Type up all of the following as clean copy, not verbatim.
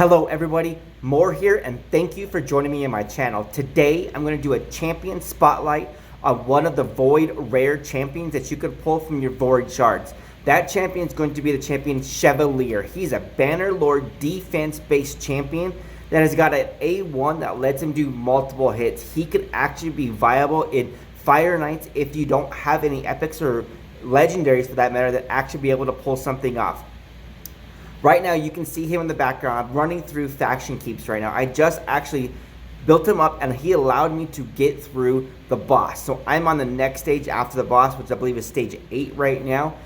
Hello everybody, Moore here, and thank you for joining me in my channel. Today I'm going to do a champion spotlight on one of the void rare champions that you could pull from your void shards. That champion is going to be the champion Chevalier. He's a banner lord defense based champion that has got an A1 that lets him do multiple hits. He could actually be viable in Fire Knights if you don't have any epics or legendaries for that matter that actually be able to pull something off. Right now, you can see him in the background running through faction keeps right now. I just actually built him up, and he allowed me to get through the boss. So I'm on the next stage after the boss, which I believe is stage 8 right now.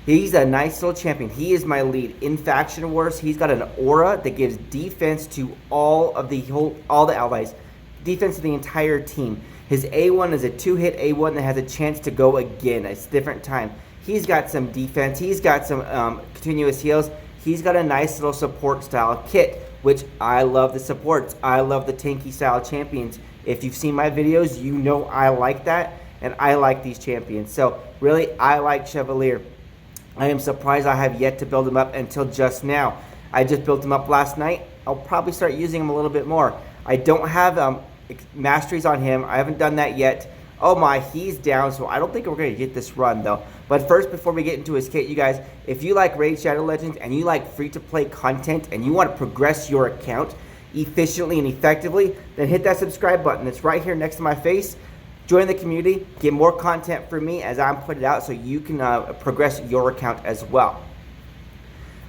He's a nice little champion. He is my lead in Faction Wars. He's got an aura that gives defense to all the allies, defense to the entire team. His A1 is a 2-hit A1 that has a chance to go again. It's a different time. He's got some defense. He's got some continuous heals. He's got a nice little support style kit, which I love the supports. I love the tanky style champions. If you've seen my videos, you know I like that, and I like these champions. So really, I like Chevalier. I am surprised I have yet to build him up until just now. I just built him up last night. I'll probably start using him a little bit more. I don't have masteries on him. I haven't done that yet. Oh my, he's down, so I don't think we're going to get this run, though. But first, before we get into his kit, you guys, if you like Raid Shadow Legends and you like free-to-play content and you want to progress your account efficiently and effectively, then hit that subscribe button. It's right here next to my face. Join the community. Get more content from me as I'm putting it out so you can progress your account as well.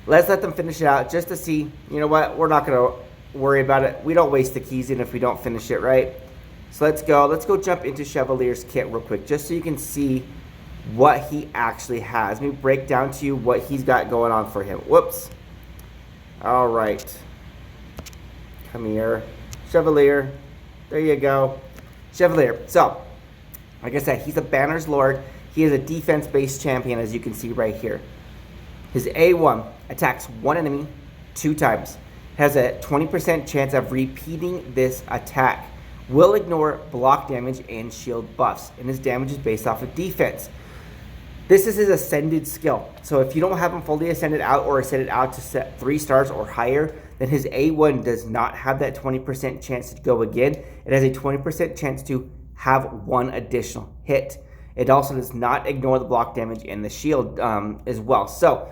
Let's let them finish it out just to see. You know what? We're not going to worry about it. We don't waste the keys in if we don't finish it, right? So let's go jump into Chevalier's kit real quick, just so you can see what he actually has. Let me break down to you what he's got going on for him. Whoops. All right. Come here. Chevalier. There you go. Chevalier. So, like I said, he's a banner's lord. He is a defense-based champion, as you can see right here. His A1 attacks one enemy 2 times. Has a 20% chance of repeating this attack. Will ignore block damage and shield buffs, and his damage is based off of defense. This is his ascended skill, so if you don't have him fully ascended out or ascended out to set 3 stars or higher, then his A1 does not have that 20% chance to go again. It has a 20% chance to have 1 additional hit. It also does not ignore the block damage and the shield as well. So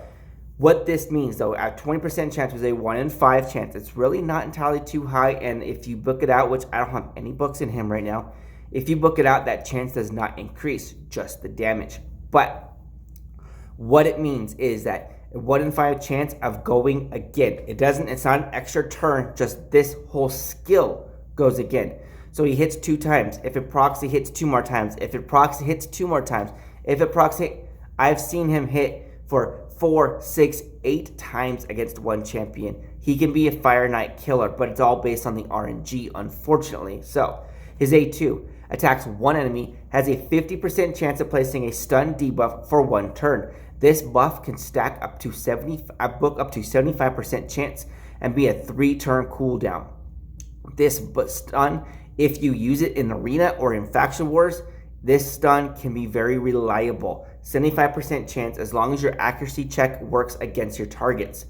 what this means, though, at 20% chance was a 1 in 5 chance. It's really not entirely too high, and if you book it out, which I don't have any books in him right now, if you book it out, that chance does not increase, just the damage. But what it means is that a 1 in 5 chance of going again. It's not an extra turn, just this whole skill goes again. So he hits 2 times. If it procs, he hits 2 more times. If it procs, he hits 2 more times. If it procs, I've seen him hit for 4, 6, 8 times against one champion. He can be a Fire Knight killer, but it's all based on the RNG, unfortunately. So, his A2 attacks one enemy, has a 50% chance of placing a stun debuff for 1 turn. This buff can stack up to 75% chance and be a 3-turn cooldown. This stun, if you use it in Arena or in Faction Wars, this stun can be very reliable. 75% chance as long as your accuracy check works against your targets.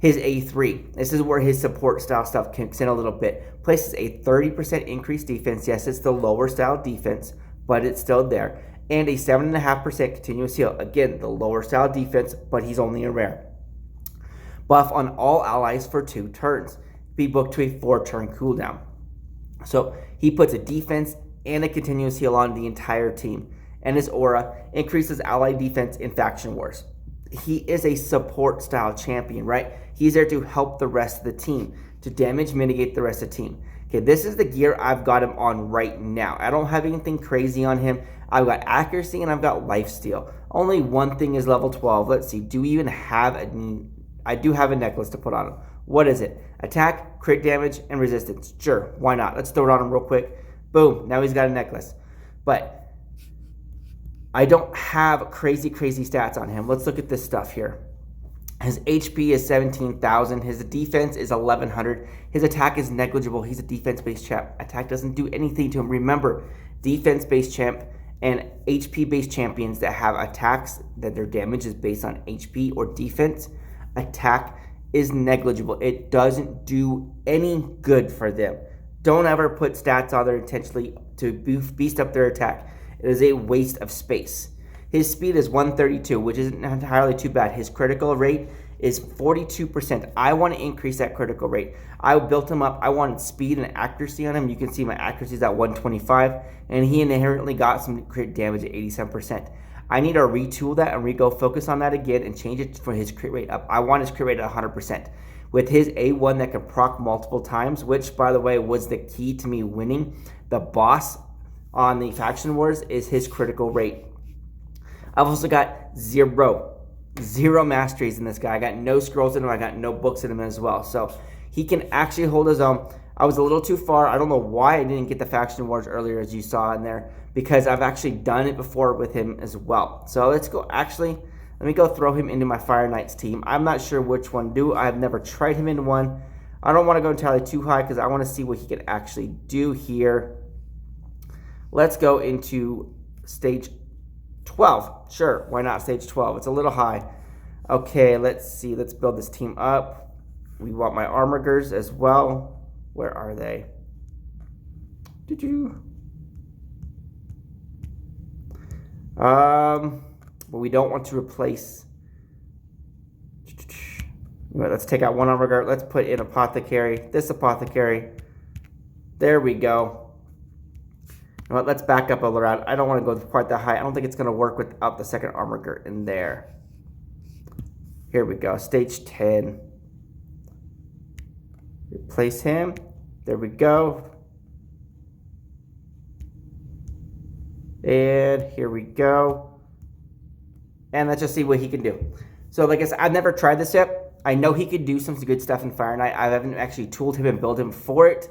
His A3, this is where his support style stuff kicks in a little bit. Places a 30% increased defense. Yes, it's the lower style defense, but it's still there. And a 7.5% continuous heal. Again, the lower style defense, but he's only a rare. Buff on all allies for 2 turns. Be booked to a 4-turn cooldown. So he puts a defense and a continuous heal on the entire team. And his aura increases ally defense in Faction Wars. He is a support style champion, right? He's there to help the rest of the team, to damage mitigate the rest of the team. Okay, this is the gear I've got him on right now. I don't have anything crazy on him. I've got accuracy and I've got lifesteal. Only one thing is level 12. Let's see, do we even have I do have a necklace to put on him. What is it? Attack, crit damage, and resistance. Sure, why not? Let's throw it on him real quick. Boom, now he's got a necklace. But I don't have crazy stats on him. Let's look at this stuff here. His HP is 17,000. His defense is 1,100. His attack is negligible. He's a defense-based champ. Attack doesn't do anything to him. Remember, defense-based champ and HP-based champions that have attacks that their damage is based on HP or defense, attack is negligible. It doesn't do any good for them. Don't ever put stats on there intentionally to beast up their attack. It is a waste of space. His speed is 132, which isn't entirely too bad. His critical rate is 42%. I want to increase that critical rate. I built him up. I wanted speed and accuracy on him. You can see my accuracy is at 125, and he inherently got some crit damage at 87%. I need to retool that and re-go focus on that again and change it for his crit rate up. I want his crit rate at 100%. With his A1 that can proc multiple times, which, by the way, was the key to me winning the boss on the Faction Wars, is his critical rate. I've also got zero masteries in this guy. I got no scrolls in him. I got no books in him as well. So he can actually hold his own. I was a little too far. I don't know why I didn't get the Faction Wars earlier, as you saw in there, because I've actually done it before with him as well. So let's go. Actually, let me go throw him into my Fire Knights team. I'm not sure which one to do. I've never tried him in one. I don't want to go entirely too high because I want to see what he can actually do here. Let's go into stage 12. Sure, why not stage 12? It's a little high. Okay, let's see. Let's build this team up. We want my Armigers as well. Where are they? But we don't want to replace. Let's take out one Armiger. Let's put in Apothecary. This Apothecary. There we go. You know what, let's back up a little around. I don't want to go quite that high. I don't think it's going to work without the second Armiger in there. Here we go. Stage 10. Replace him. There we go. And here we go. And let's just see what he can do. So like I said, I've never tried this yet. I know he could do some good stuff in Fire Knight. I haven't actually tooled him and built him for it.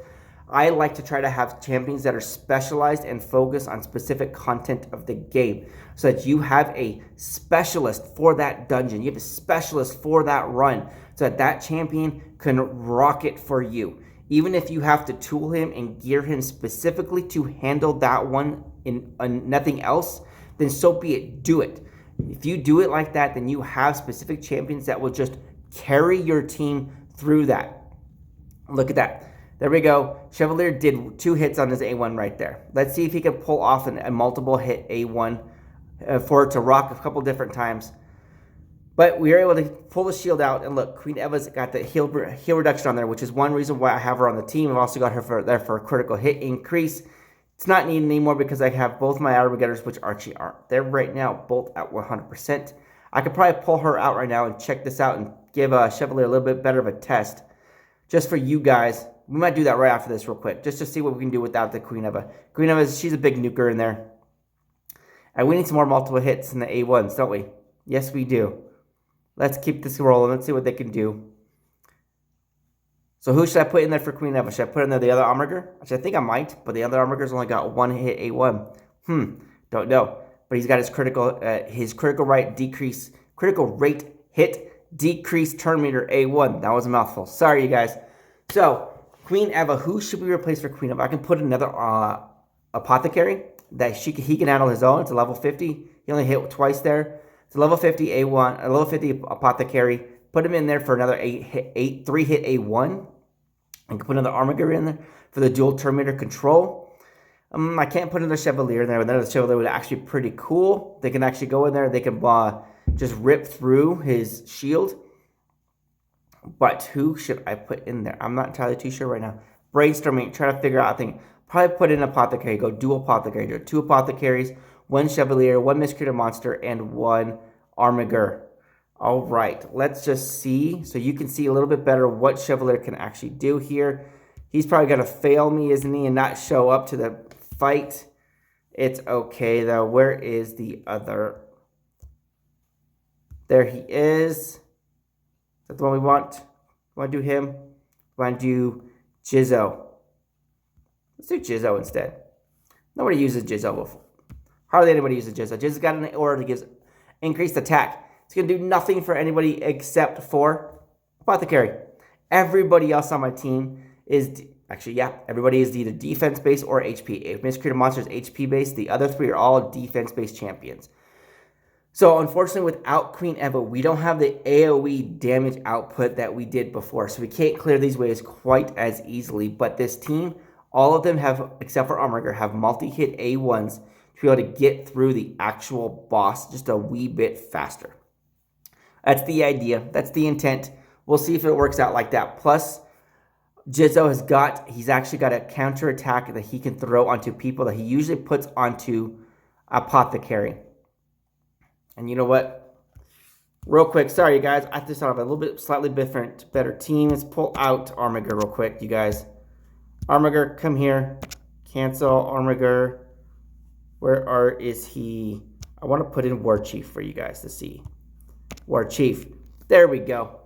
I like to try to have champions that are specialized and focus on specific content of the game so that you have a specialist for that dungeon. You have a specialist for that run so that that champion can rock it for you. Even if you have to tool him and gear him specifically to handle that one in nothing else, then so be it. Do it. If you do it like that, then you have specific champions that will just carry your team through that. Look at that. There we go. Chevalier did 2 hits on his A1 right there. Let's see if he can pull off a multiple hit A1 for it to rock a couple different times. But we were able to pull the shield out, and look, Queen Eva's got the heal reduction on there, which is one reason why I have her on the team. I've also got her there for a critical hit increase. It's not needed anymore because I have both my Armageddons, which Archie aren't. They're right now both at 100%. I could probably pull her out right now and check this out and give Chevalier a little bit better of a test. Just for you guys. We might do that right after this real quick, just to see what we can do without the Queen Eva. Queen Eva, she's a big nuker in there. And we need some more multiple hits in the A1s, don't we? Yes, we do. Let's keep this rolling. Let's see what they can do. So who should I put in there for Queen Eva? Should I put in there the other Armiger? Which I think I might, but the other Armiger's only got 1 hit A1. Don't know. But he's got his critical rate hit decrease turn meter A1. That was a mouthful. Sorry, you guys. So Queen Eva, who should we replace for Queen Eva? I can put another Apothecary that he can handle his own. It's a level 50. He only hit twice there. It's a level 50 A1, a level 50 Apothecary. Put him in there for another 3 hit A1. And put another Armiger in there for the dual turn meter control. I can't put another Chevalier in there. Another Chevalier would actually be pretty cool. They can actually go in there. They can just rip through his shield. But who should I put in there? I'm not entirely too sure right now. Brainstorming, trying to figure out. I think probably put in Apothecary. Go dual Apothecary. Do 2 Apothecaries, 1 Chevalier, 1 Miscreated Monster, and 1 Armiger. All right, let's just see. So you can see a little bit better what Chevalier can actually do here. He's probably going to fail me, isn't he, and not show up to the fight. It's okay, though. Where is the other? There he is. Is that the one we want? Want to do him? Want to do Jizzo? Let's do Jizzo instead. Nobody uses Jizzo before. Hardly anybody uses Jizzo. Jizzo's got an aura that gives increased attack. It's going to do nothing for anybody except for Apothecary. Everybody else on my team is... Actually, yeah, everybody is either defense-based or HP. If Miscreated Monster is HP-based, the other 3 are all defense-based champions. So unfortunately, without Queen Eva, we don't have the AoE damage output that we did before. So we can't clear these waves quite as easily. But this team, all of them have, except for Armiger, have multi-hit A1s to be able to get through the actual boss just a wee bit faster. That's the idea. That's the intent. We'll see if it works out like that. Plus, Jizzo he's actually got a counter attack that he can throw onto people that he usually puts onto Apothecary. And you know what? Real quick, sorry you guys, I just thought of a little bit slightly different, better team. Let's pull out Armiger real quick, you guys. Armiger, come here. Cancel Armiger. Where is he? I want to put in War Chief for you guys to see. War Chief. There we go.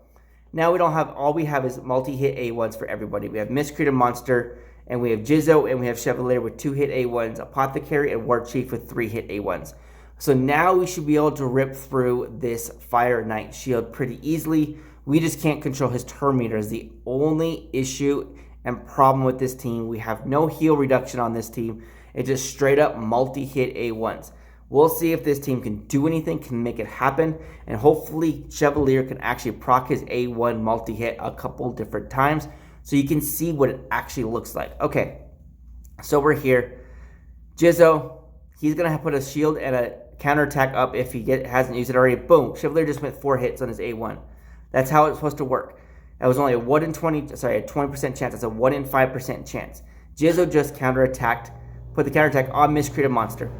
Now we don't have, all we have is multi-hit A1s for everybody. We have Miscreated Monster, and we have Jizzo, and we have Chevalier with 2-hit A1s, Apothecary, and War Chief with 3-hit A1s. So now we should be able to rip through this Fire Knight shield pretty easily. We just can't control his turn meter is the only issue and problem with this team. We have no heal reduction on this team. It's just straight up multi-hit A1s. We'll see if this team can do anything, can make it happen, and hopefully Chevalier can actually proc his A1 multi-hit a couple different times so you can see what it actually looks like. Okay, so we're here. Jizzo, he's going to put a shield and a counterattack up if he hasn't used it already. Boom, Chevalier just went 4 hits on his A1. That's how it's supposed to work. That was only a 20% chance. That's a 1 in 5% chance. Jizzo just counterattacked, put the counterattack on Miscreated Monster.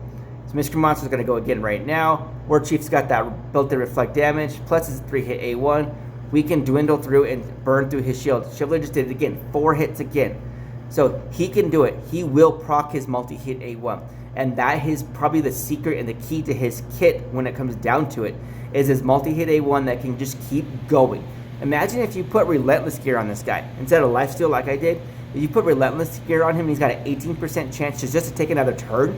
So Miscreated Monster is going to go again right now. War Chief's got that built-in reflect damage, plus his 3-hit A1. We can dwindle through and burn through his shield. Chevalier just did it again, 4 hits again. So he can do it. He will proc his multi-hit A1. And that is probably the secret and the key to his kit when it comes down to it, is his multi-hit A1 that can just keep going. Imagine if you put Relentless Gear on this guy. Instead of Lifesteal like I did, if you put Relentless Gear on him, he's got an 18% chance just to take another turn.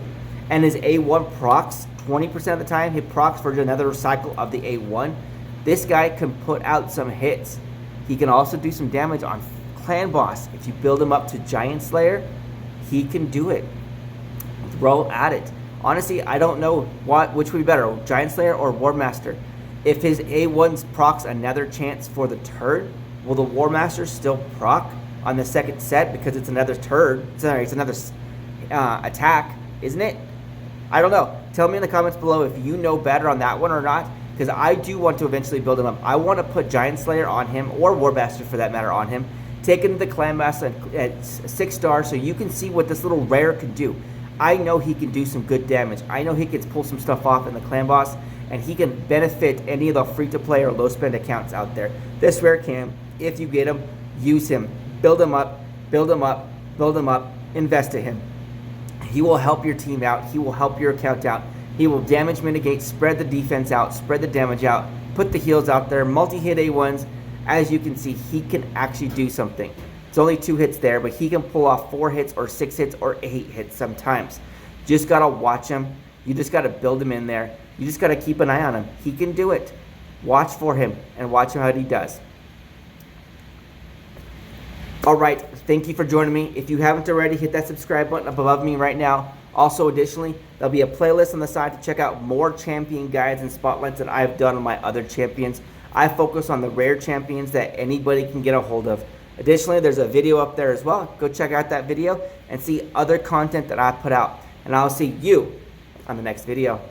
And his A1 procs 20% of the time. He procs for another cycle of the A1. This guy can put out some hits. He can also do some damage on Clan Boss. If you build him up to Giant Slayer, he can do it. Throw at it. Honestly, I don't know which would be better, Giant Slayer or War Master. If his A1s procs another chance for the turn, will the War Master still proc on the second set because it's another turn? Sorry, it's another attack, isn't it? I don't know. Tell me in the comments below if you know better on that one or not, because I do want to eventually build him up. I want to put Giant Slayer on him, or War Master for that matter, on him. Take him to the Clan Master at 6 stars so you can see what this little rare can do. I know he can do some good damage. I know he can pull some stuff off in the Clan Boss, and he can benefit any of the free-to-play or low-spend accounts out there. This rare can, if you get him, use him. Build him up, build him up, build him up, invest in him. He will help your team out. He will help your account out. He will damage mitigate, spread the defense out, spread the damage out, put the heals out there, multi-hit A1s. As you can see, he can actually do something. It's only 2 hits there, but he can pull off 4 hits or 6 hits or 8 hits sometimes. Just got to watch him. You just got to build him in there. You just got to keep an eye on him. He can do it. Watch for him and watch him how he does. All right, thank you for joining me. If you haven't already, hit that subscribe button up above me right now. Also, additionally, there'll be a playlist on the side to check out more champion guides and spotlights that I've done on my other champions. I focus on the rare champions that anybody can get a hold of. Additionally, there's a video up there as well. Go check out that video and see other content that I put out. And I'll see you on the next video.